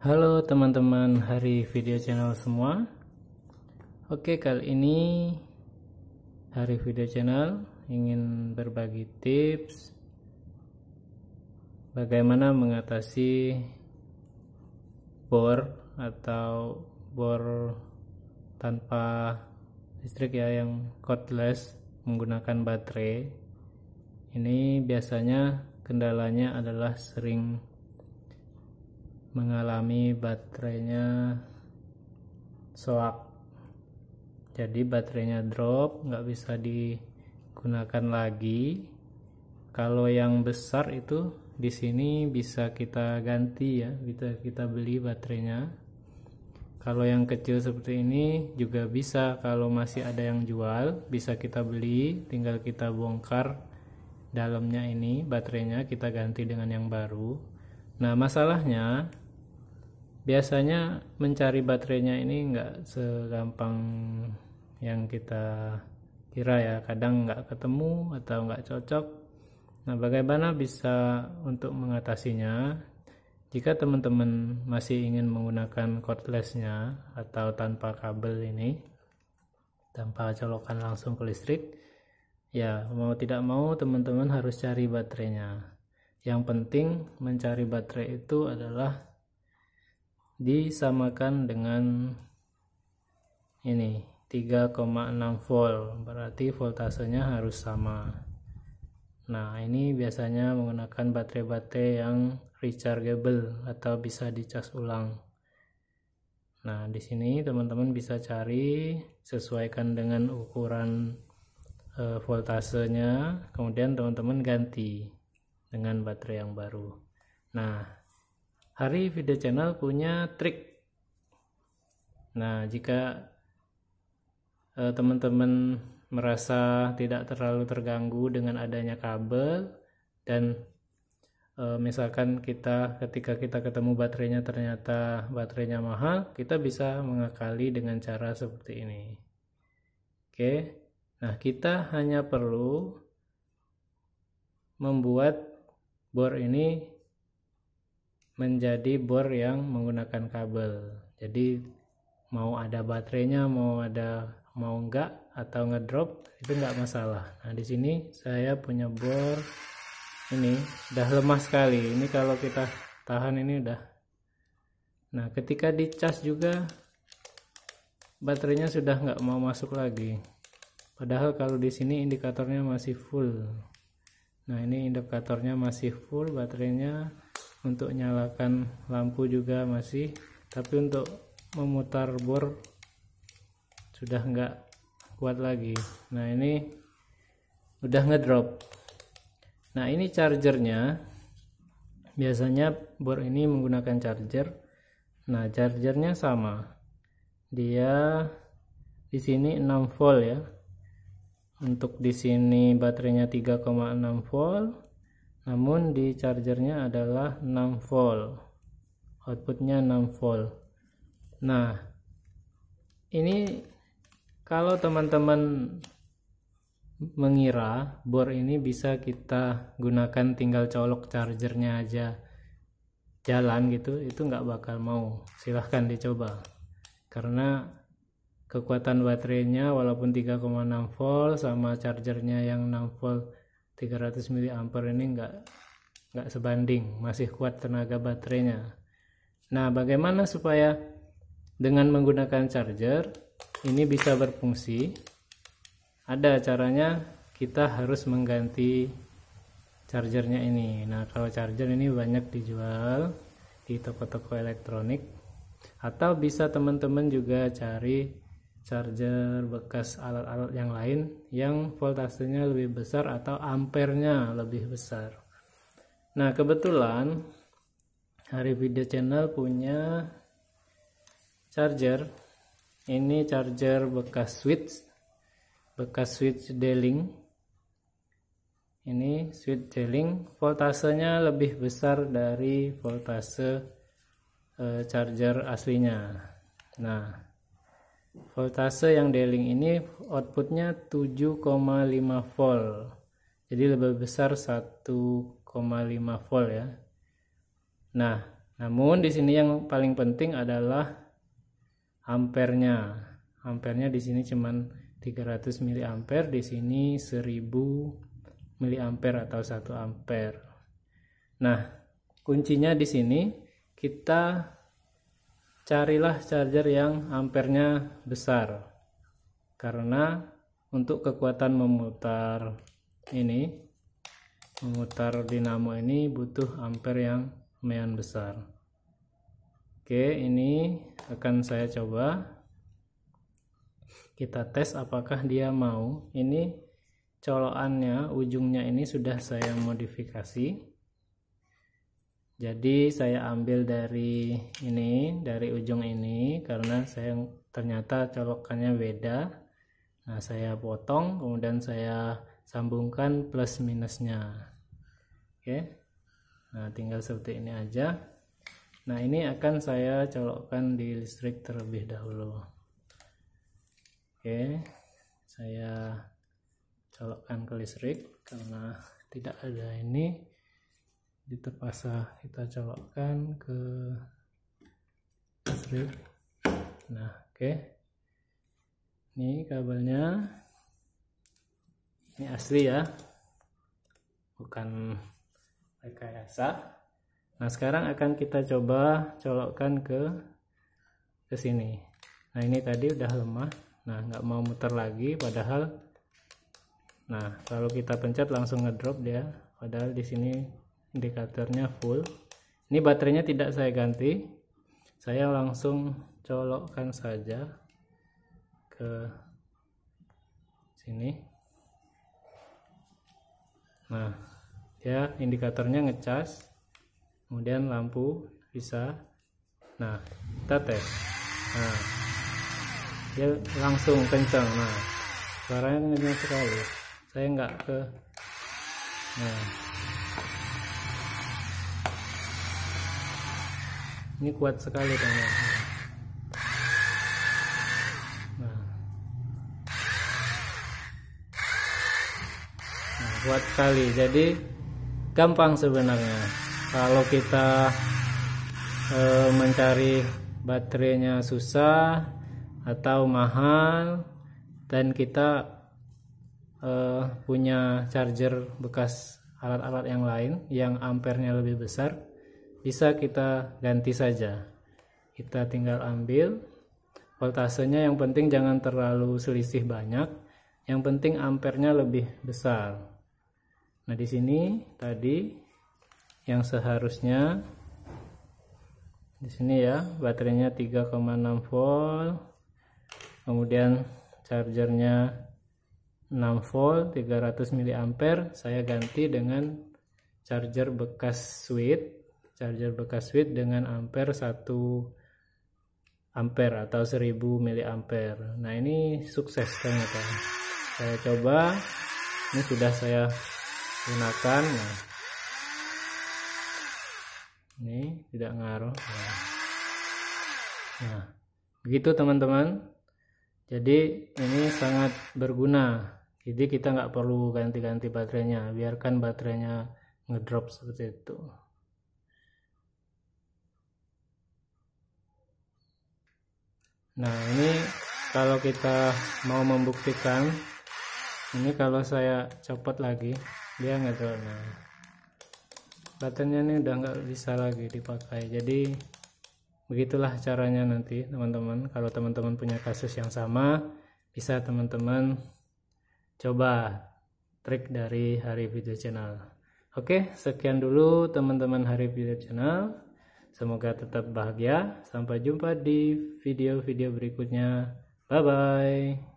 Halo teman-teman Hari Video Channel semua. Oke, kali ini Hari Video Channel ingin berbagi tips bagaimana mengatasi bor atau bor tanpa listrik ya, yang cordless menggunakan baterai. Ini biasanya kendalanya adalah sering mengalami baterainya soak, jadi baterainya drop, nggak bisa digunakan lagi. Kalau yang besar itu di sini bisa kita ganti ya, bisa kita beli baterainya. Kalau yang kecil seperti ini juga bisa, kalau masih ada yang jual bisa kita beli, tinggal kita bongkar dalamnya ini baterainya, kita ganti dengan yang baru. Nah, masalahnya biasanya mencari baterainya ini nggak segampang yang kita kira ya, kadang nggak ketemu atau nggak cocok. Nah, bagaimana bisa untuk mengatasinya? Jika teman-teman masih ingin menggunakan cordlessnya atau tanpa kabel ini, tanpa colokan langsung ke listrik, ya mau tidak mau teman-teman harus cari baterainya. Yang penting mencari baterai itu adalah disamakan dengan ini 3,6 volt, berarti voltasenya harus sama. Nah, ini biasanya menggunakan baterai-baterai yang rechargeable atau bisa dicas ulang. Nah, di sini teman-teman bisa cari, sesuaikan dengan ukuran voltasenya, kemudian teman-teman ganti dengan baterai yang baru. Nah, Hari Video Channel punya trik. Nah, jika teman-teman merasa tidak terlalu terganggu dengan adanya kabel, dan misalkan ketika kita ketemu baterainya ternyata baterainya mahal, kita bisa mengakali dengan cara seperti ini. Oke, nah kita hanya perlu membuat bor ini menjadi bor yang menggunakan kabel. Jadi mau ada baterainya, mau enggak atau ngedrop itu enggak masalah. Nah, di sini saya punya bor ini udah lemah sekali. Ini kalau kita tahan ini udah. Nah, ketika dicas juga baterainya sudah enggak mau masuk lagi. Padahal kalau di sini indikatornya masih full. Nah, ini indikatornya masih full baterainya. Untuk nyalakan lampu juga masih, tapi untuk memutar bor sudah enggak kuat lagi. Nah, ini udah ngedrop. Nah, ini chargernya. Biasanya bor ini menggunakan charger. Nah, chargernya sama. Dia di sini 6 volt ya. Untuk di sini baterainya 3,6 volt. Namun di chargernya adalah 6 volt, outputnya 6 volt. Nah, ini kalau teman-teman mengira bor ini bisa kita gunakan tinggal colok chargernya aja jalan gitu, itu nggak bakal mau. Silahkan dicoba, karena kekuatan baterainya walaupun 3,6 volt sama chargernya yang 6 volt 300 mAh ini enggak sebanding, masih kuat tenaga baterainya. Nah, bagaimana supaya dengan menggunakan charger ini bisa berfungsi? Ada caranya, kita harus mengganti chargernya ini. Nah, kalau charger ini banyak dijual di toko-toko elektronik, atau bisa teman-teman juga cari charger bekas alat-alat yang lain yang voltasenya lebih besar atau ampernya lebih besar. Nah, kebetulan Hari Video Channel punya charger. Ini charger bekas switch D-Link. Ini switch D-Link, voltasenya lebih besar dari voltase charger aslinya. Nah, voltase yang D-Link ini outputnya 7,5 volt, jadi lebih besar 1,5 volt ya. Nah, Namun di sini yang paling penting adalah ampernya. Ampernya di sini cuman 300 mA, di sini 1000 mA atau 1 ampere. Nah, kuncinya di sini kita carilah charger yang ampernya besar. Karena untuk kekuatan memutar dinamo ini butuh ampere yang lumayan besar. Oke, ini akan saya coba. Kita tes apakah dia mau. Ini colokannya, ujungnya ini sudah saya modifikasi. Jadi saya ambil dari ujung ini karena saya ternyata colokannya beda. Nah, saya potong, kemudian saya sambungkan plus minusnya. Oke. Nah, tinggal seperti ini aja. Nah, ini akan saya colokkan di listrik terlebih dahulu. Oke, saya colokkan ke listrik karena tidak ada ini. Terpaksa kita colokkan ke listrik. Nah, oke. Ini kabelnya. Ini asli ya, bukan rekayasa. Nah, sekarang akan kita coba colokkan ke sini. Nah, ini tadi udah lemah. Nah, nggak mau muter lagi, padahal nah kalau kita pencet langsung ngedrop dia, padahal di sini indikatornya full. Ini baterainya tidak saya ganti, saya langsung colokkan saja ke sini. Nah, ya indikatornya ngecas, kemudian lampu bisa. Nah, kita tes. Nah, dia langsung kencang. Nah, suaranya kencang sekali. Saya nggak ke. Nah, ini kuat sekali teman-teman. Nah, kuat sekali. Jadi gampang sebenarnya. Kalau kita mencari baterainya susah atau mahal dan kita punya charger bekas alat-alat yang lain yang ampernya lebih besar, bisa kita ganti saja. Kita tinggal ambil voltasenya, yang penting jangan terlalu selisih banyak, yang penting ampernya lebih besar. Nah, di sini tadi yang seharusnya di sini ya, baterainya 3,6 volt, kemudian chargernya 6 volt 300 mA, saya ganti dengan charger bekas switch dengan ampere 1 ampere atau 1000 mA. Nah, ini sukses ternyata. Saya coba, ini sudah saya gunakan. Nah, ini tidak ngaruh. Nah, begitu teman-teman. Jadi ini sangat berguna. Jadi kita nggak perlu ganti-ganti baterainya, biarkan baterainya ngedrop seperti itu. Nah, ini kalau kita mau membuktikan, ini kalau saya copot lagi dia ngedrop. Nah, baterainya ini udah nggak bisa lagi dipakai. Jadi begitulah caranya nanti teman-teman. Kalau teman-teman punya kasus yang sama, bisa teman-teman coba trik dari Hari Video Channel. Oke, sekian dulu teman-teman Hari Video Channel. Semoga tetap bahagia. Sampai jumpa di video-video berikutnya. Bye bye.